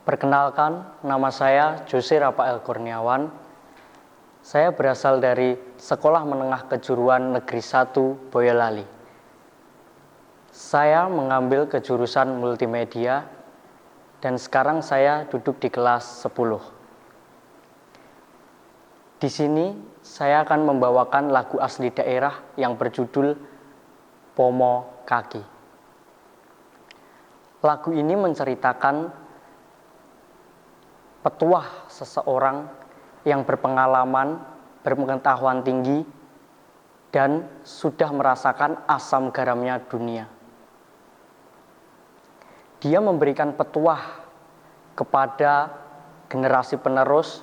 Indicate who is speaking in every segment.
Speaker 1: Perkenalkan, nama saya Jose Rafael Kurniawan. Saya berasal dari Sekolah Menengah Kejuruan Negeri 1 Boyolali. Saya mengambil kejurusan multimedia dan sekarang saya duduk di kelas 10. Di sini saya akan membawakan lagu asli daerah yang berjudul Pomo Kaki. Lagu ini menceritakan petuah seseorang yang berpengalaman, berpengetahuan tinggi, dan sudah merasakan asam garamnya dunia. Dia memberikan petuah kepada generasi penerus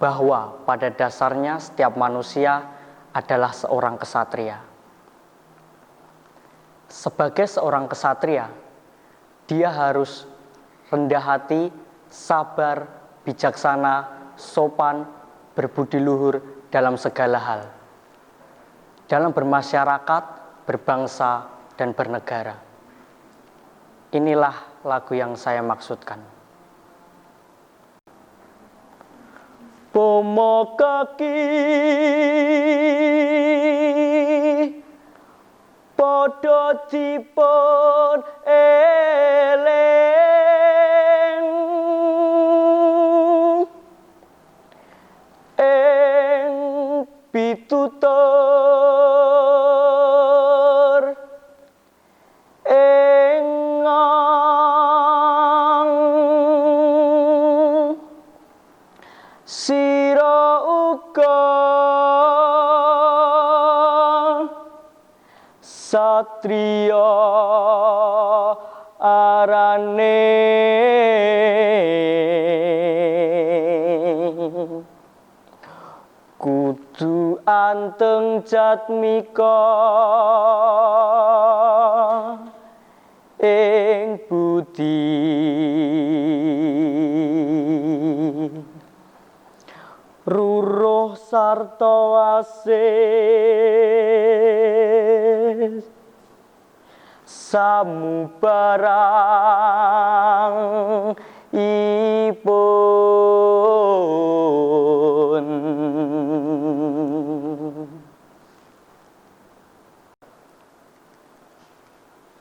Speaker 1: bahwa pada dasarnya setiap manusia adalah seorang kesatria. Sebagai seorang kesatria, dia harus rendah hati, sabar, bijaksana, sopan, berbudi luhur dalam segala hal. Dalam bermasyarakat, berbangsa, dan bernegara. Inilah lagu yang saya maksudkan. Pomo kaki padha dipun eling ing pitutur sira uga satriya arane kudu anteng jatmika ing budi ruruh sarta wasis samubarang ipun.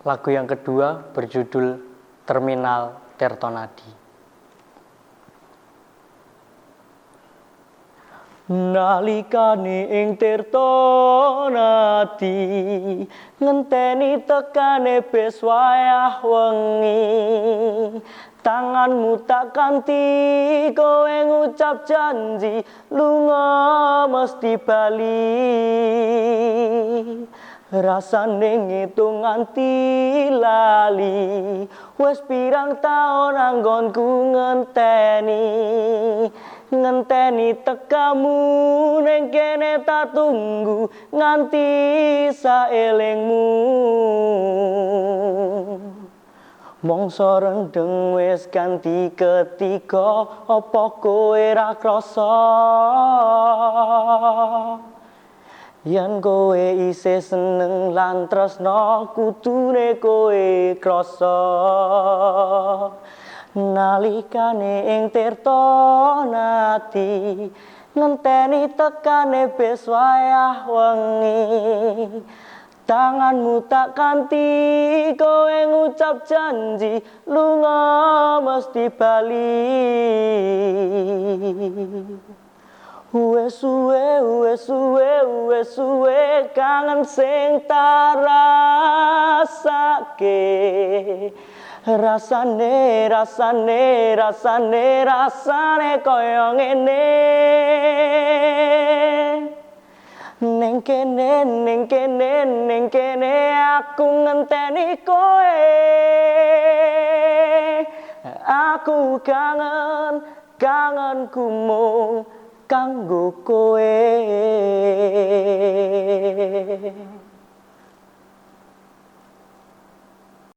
Speaker 1: Lagu yang kedua berjudul Terminal Tirtonadi. Nalikane ing Tirtonadi ngenteni tekane bes wayah wengi, tanganmu tak kanti kowe ngucap janji lunga mesti bali. Rasane ngitung nganti lali, wes pirang taun anggonku ngenteni tekamu ning kene tak tunggu nganti saelingmu. Mongso rendeng wis ganti ketiga, apa kowe ra krasa yen kowe isih seneng lan tresna kudune kowe krasa. Nalikane ing Tirtonadi ngenteni tekane bes wayah wengi, tanganmu tak kanti kowe ngucap janji lunga mesti bali. Wes suwe kangen sing tak rasake, rasane kaya ngene. Ning kene aku ngenteni kowe, aku kangenku mung kanggo kowe.